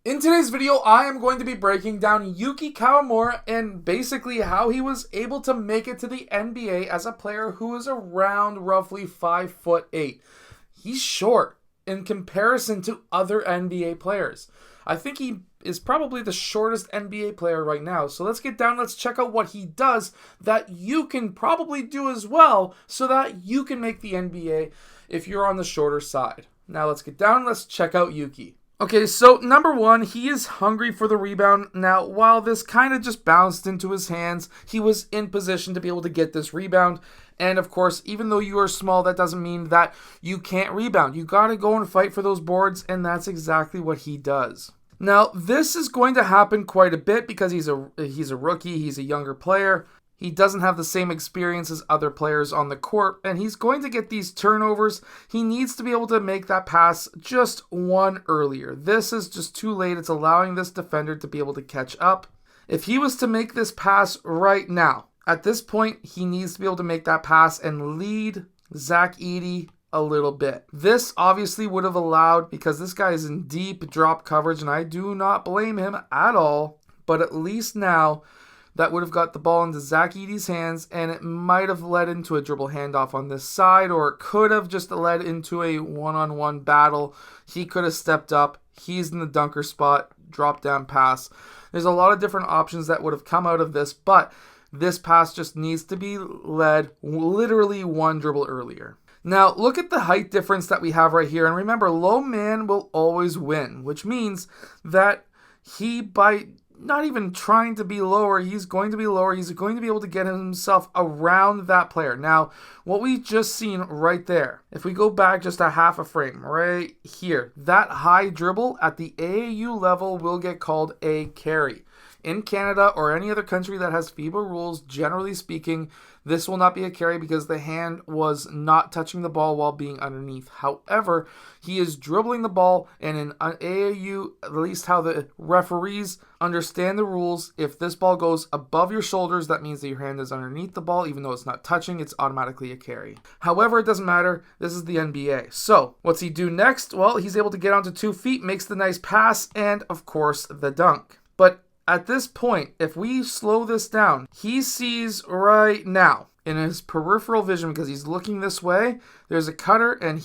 In today's video, I am going to be breaking down Yuki Kawamura and basically how he was able to make it to the NBA as a player who is around roughly 5'8". He's short in comparison to other NBA players. I think he is probably the shortest NBA player right now. So let's get down, let's check out what he does that you can probably do as well so that you can make the NBA if you're on the shorter side. Now let's get down, let's check out Yuki. Okay, so number one, he is hungry for the rebound. Now, while this kind of just bounced into his hands, he was in position to be able to get this rebound. And of course, even though you are small, that doesn't mean that you can't rebound. You got to go and fight for those boards, and that's exactly what he does. Now, this is going to happen quite a bit because he's a rookie, he's a younger player. He doesn't have the same experience as other players on the court, and he's going to get these turnovers. He needs to be able to make that pass just one earlier. This is just too late. It's allowing this defender to be able to catch up. If he was to make this pass right now, at this point, he needs to be able to make that pass and lead Zach Edey a little bit. This obviously would have allowed, because this guy is in deep drop coverage, and I do not blame him at all, but at least now, that would have got the ball into Zach Edey's hands, and it might have led into a dribble handoff on this side, or it could have just led into a one-on-one battle. He could have stepped up. He's in the dunker spot, drop down pass. There's a lot of different options that would have come out of this, but this pass just needs to be led literally one dribble earlier. Now, look at the height difference that we have right here, and remember, low man will always win, which means that he, by not even trying to be lower, he's going to be lower. He's going to be able to get himself around that player. Now, what we just seen right there, if we go back just a half a frame right here, that high dribble at the AAU level will get called a carry. In Canada or any other country that has FIBA rules, generally speaking, this will not be a carry because the hand was not touching the ball while being underneath. However, he is dribbling the ball, and in AAU, at least how the referees understand the rules, if this ball goes above your shoulders, that means that your hand is underneath the ball. Even though it's not touching, it's automatically a carry. However, it doesn't matter. This is the NBA. So, what's he do next? Well, he's able to get onto 2 feet, makes the nice pass, and of course, the dunk. But at this point, if we slow this down, he sees right now in his peripheral vision, because he's looking this way, there's a cutter, and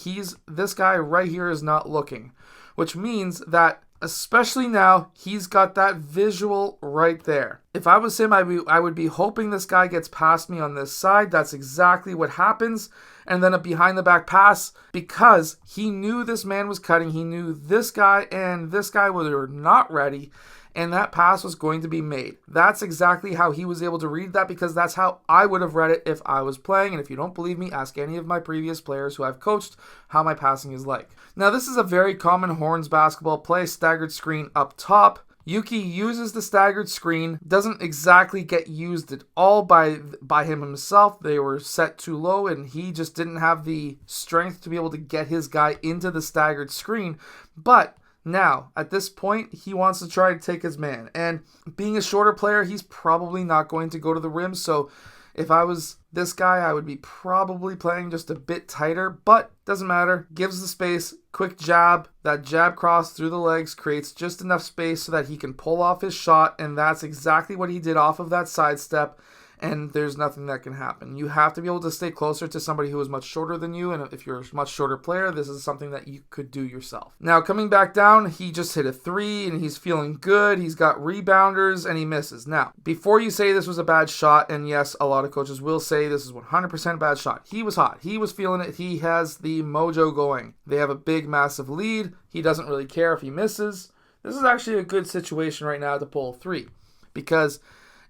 this guy right here is not looking, which means that especially now, he's got that visual right there. If I was him, I would be hoping this guy gets past me on this side. That's exactly what happens. And then a behind the back pass, because he knew this man was cutting. He knew this guy and this guy were not ready, and that pass was going to be made. That's exactly how he was able to read that, because that's how I would have read it if I was playing. And if you don't believe me, ask any of my previous players who I've coached how my passing is like. Now, this is a very common Horns basketball play, staggered screen up top. Yuki uses the staggered screen, doesn't exactly get used at all by him himself. They were set too low, and he just didn't have the strength to be able to get his guy into the staggered screen. But now, at this point, he wants to try to take his man. And being a shorter player, he's probably not going to go to the rim. So if I was this guy, I would be probably playing just a bit tighter. But doesn't matter. Gives the space. Quick jab. That jab cross through the legs creates just enough space so that he can pull off his shot. And that's exactly what he did off of that sidestep. And there's nothing that can happen. You have to be able to stay closer to somebody who is much shorter than you. And if you're a much shorter player, this is something that you could do yourself. Now, coming back down, he just hit a 3 and he's feeling good. He's got rebounders and he misses. Now, before you say this was a bad shot, and yes, a lot of coaches will say this is 100% a bad shot. He was hot. He was feeling it. He has the mojo going. They have a big, massive lead. He doesn't really care if he misses. This is actually a good situation right now to pull a 3. Because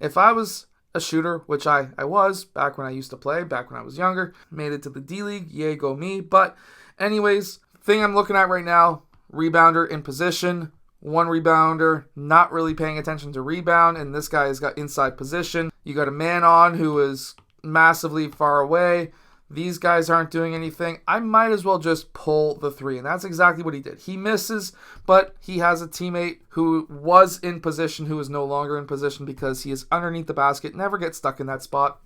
if I was a shooter, which I was back when I used to play, back when I was younger, made it to the D-League, yay go me. But anyways, thing I'm looking at right now, rebounder in position, one rebounder, not really paying attention to rebound, and this guy has got inside position. You got a man on who is massively far away. These guys aren't doing anything. I might as well just pull the 3. And that's exactly what he did. He misses, but he has a teammate who was in position, who is no longer in position because he is underneath the basket, never gets stuck in that spot.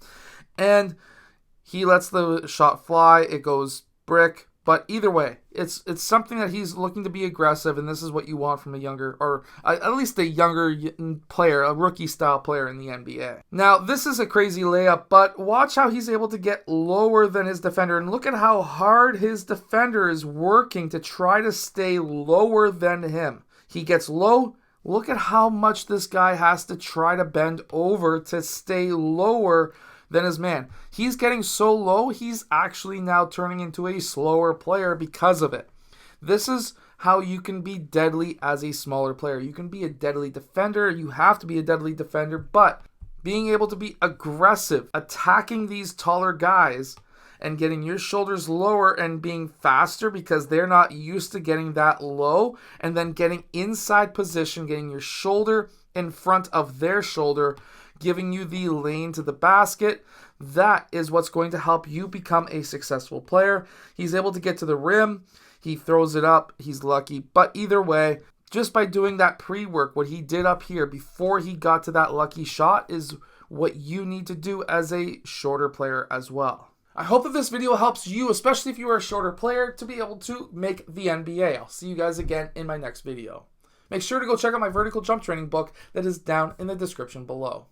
And he lets the shot fly. It goes brick, But either way, it's something that he's looking to be aggressive, and this is what you want from a younger, or at least a younger player, a rookie-style player in the NBA. Now, this is a crazy layup, but watch how he's able to get lower than his defender, and look at how hard his defender is working to try to stay lower than him. He gets low. Look at how much this guy has to try to bend over to stay lower than his man. He's getting so low, he's actually now turning into a slower player because of it. This is how you can be deadly as a smaller player. You can be a deadly defender. You have to be a deadly defender, but being able to be aggressive, attacking these taller guys and getting your shoulders lower and being faster because they're not used to getting that low, and then getting inside position, getting your shoulder in front of their shoulder, giving you the lane to the basket. That is what's going to help you become a successful player. He's able to get to the rim. He throws it up. He's lucky. But either way, just by doing that pre-work, what he did up here before he got to that lucky shot is what you need to do as a shorter player as well. I hope that this video helps you, especially if you are a shorter player, to be able to make the NBA. I'll see you guys again in my next video. Make sure to go check out my vertical jump training book that is down in the description below.